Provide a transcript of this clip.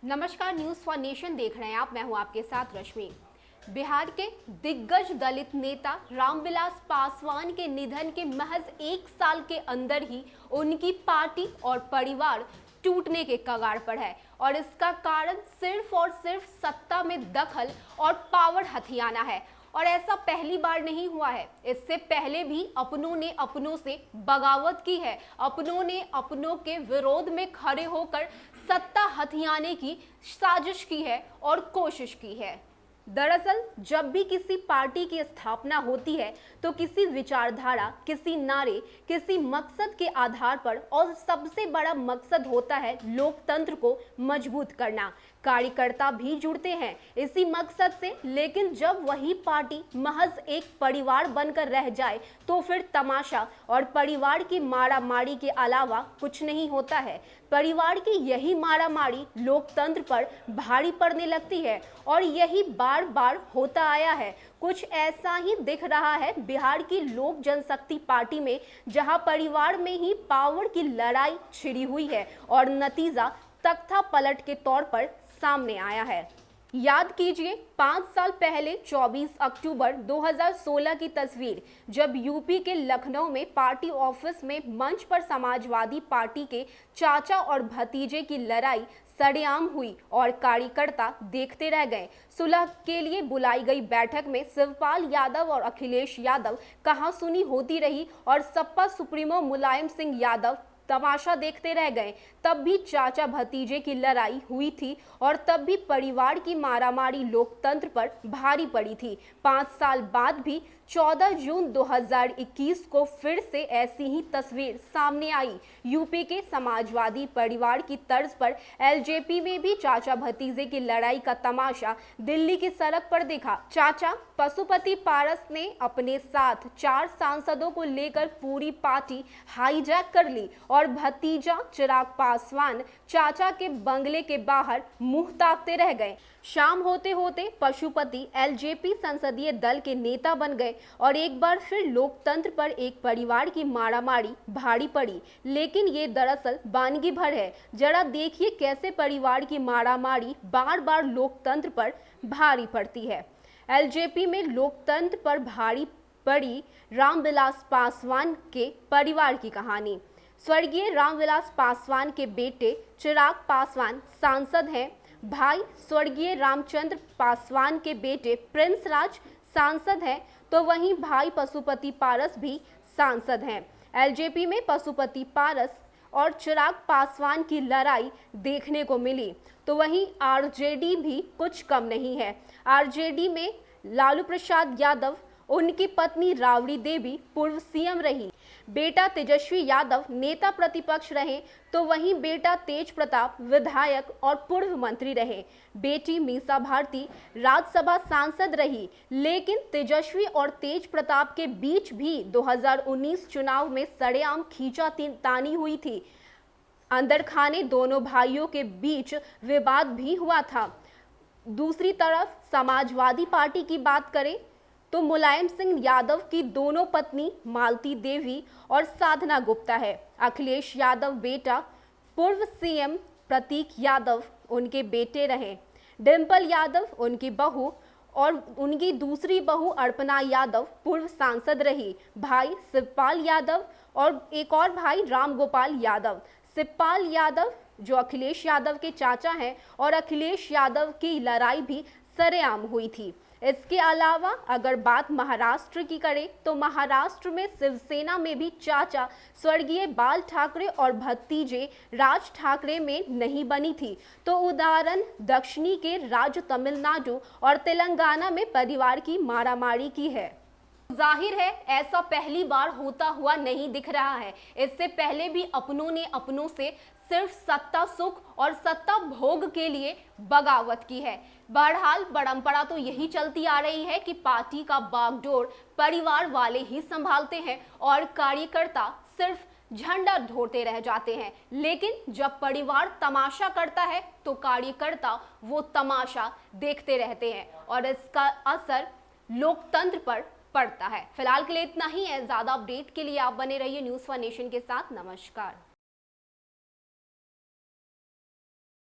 नमस्कार, news for nation देख रहे हैं आप। मैं हूं आपके साथ रश्मि। बिहार के दिग्गज दलित नेता रामविलास पासवान के निधन के महज एक साल के अंदर ही उनकी पार्टी और परिवार टूटने के कगार पर है और इसका कारण सिर्फ और सिर्फ सत्ता में दखल और पावर हथियाना है। और ऐसा पहली बार नहीं हुआ है, इससे पहले भी अपनों ने अपनों से बगावत की है। अपनों ने अपनों के विरोध में खड़े होकर सत्ता हथियाने की साजिश की है और कोशिश की है। दरअसल जब भी किसी पार्टी की स्थापना होती है तो किसी विचारधारा, किसी नारे, किसी मकसद के आधार पर, और सबसे बड़ा मकसद होता है लोकतंत्र को मजबूत करना। कार्यकर्ता भी जुड़ते हैं इसी मकसद से, लेकिन जब वही पार्टी महज एक परिवार बनकर रह जाए तो फिर तमाशा और परिवार की मारामारी के अलावा कुछ नहीं होता है। परिवार की यही मारामारी लोकतंत्र पर भारी पड़ने लगती है और यही बार बार होता आया है। कुछ ऐसा ही दिख रहा है बिहार की लोक जनशक्ति पार्टी में, जहां परिवार में ही पावर की लड़ाई छिड़ी हुई है और नतीजा तख्ता पलट के तौर पर सामने आया है। याद कीजिए 5 साल पहले 24 अक्टूबर 2016 की तस्वीर, जब यूपी के लखनऊ में पार्टी ऑफिस में मंच पर समाजवादी पार्टी के चाचा और भतीजे की लड़ाई सरेआम हुई और कार्यकर्ता देखते रह गए। सुलह के लिए बुलाई गई बैठक में शिवपाल यादव और अखिलेश यादव कहासुनी होती रही और सपा सुप्रीमो मुलायम सिंह यादव तमाशा देखते रह गए। तब भी चाचा भतीजे की लड़ाई हुई थी और तब भी परिवार की मारामारी लोकतंत्र पर भारी पड़ी थी। 5 साल बाद भी 14 जून 2021 को फिर से ऐसी ही तस्वीर सामने आई। यूपी के समाजवादी परिवार की तर्ज पर एलजेपी में भी चाचा भतीजे की लड़ाई का तमाशा दिल्ली की सड़क पर देखा। चाचा पशुपति पारस ने अपने साथ 4 सांसदों को लेकर पूरी पार्टी हाईजैक कर ली और भतीजा चिराग पासवान चाचा के बंगले के बाहर मुंह ताकते रह गए। शाम होते होते पशुपति एलजेपी संसदीय दल के नेता बन गए और एक बार फिर लोकतंत्र पर एक परिवार की मारामारी भारी पड़ी। लेकिन ये दरअसल वानगी भर है। जरा देखिए कैसे परिवार की मारामारी बार बार लोकतंत्र पर भारी पड़ती है। एलजेपी में लोकतंत्र पर भारी पड़ी रामविलास पासवान के परिवार की कहानी। स्वर्गीय रामविलास पासवान के बेटे चिराग पासवान सांसद हैं। भाई स्वर्गीय रामचंद्र पासवान के बेटे प्रिंस राज सांसद हैं, तो वहीं भाई पशुपति पारस भी सांसद हैं। एलजेपी में पशुपति पारस और चिराग पासवान की लड़ाई देखने को मिली, तो वहीं आरजेडी भी कुछ कम नहीं है। आरजेडी में लालू प्रसाद यादव, उनकी पत्नी राबड़ी देवी पूर्व सीएम रही, बेटा तेजस्वी यादव नेता प्रतिपक्ष रहे, तो वहीं बेटा तेज प्रताप विधायक और पूर्व मंत्री रहे। बेटी मीसा भारती राज्यसभा सांसद रही। लेकिन तेजस्वी और तेज प्रताप के बीच भी 2019 चुनाव में सरेआम खींचातानी हुई थी। अंदर खाने दोनों भाइयों के बीच विवाद भी हुआ था। दूसरी तरफ समाजवादी पार्टी की बात करें तो मुलायम सिंह यादव की दोनों पत्नी मालती देवी और साधना गुप्ता है। अखिलेश यादव बेटा पूर्व सीएम प्रतीक यादव उनके बेटे रहे। डिंपल यादव उनकी बहू और उनकी दूसरी बहू अर्पणा यादव पूर्व सांसद रही। भाई शिवपाल यादव और एक और भाई रामगोपाल यादव। शिवपाल यादव जो अखिलेश यादव के चाचा हैं और अखिलेश यादव की लड़ाई भी सरेआम हुई थी। इसके अलावा अगर बात महाराष्ट्र की करें तो महाराष्ट्र में शिवसेना में भी चाचा स्वर्गीय बाल ठाकरे और भतीजे राज ठाकरे में नहीं बनी थी। तो उदाहरण दक्षिणी के राज्य तमिलनाडु और तेलंगाना में परिवार की मारामारी की है। जाहिर है ऐसा पहली बार होता हुआ नहीं दिख रहा है। इससे पहले भी अपनों ने अपनों से सिर्फ सत्ता सुख और सत्ता भोग के लिए बगावत की है। बहरहाल परंपरा तो यही चलती आ रही है कि पार्टी का बागडोर परिवार वाले ही संभालते हैं और कार्यकर्ता सिर्फ झंडा ढोते रह जाते हैं। लेकिन जब परिवार तमाशा करता है तो कार्यकर्ता वो तमाशा देखते रहते हैं और इसका असर लोकतंत्र पर पड़ता है। फिलहाल के लिए इतना ही है। ज्यादा अपडेट के लिए आप बने रहिए न्यूज फॉर नेशन के साथ। नमस्कार।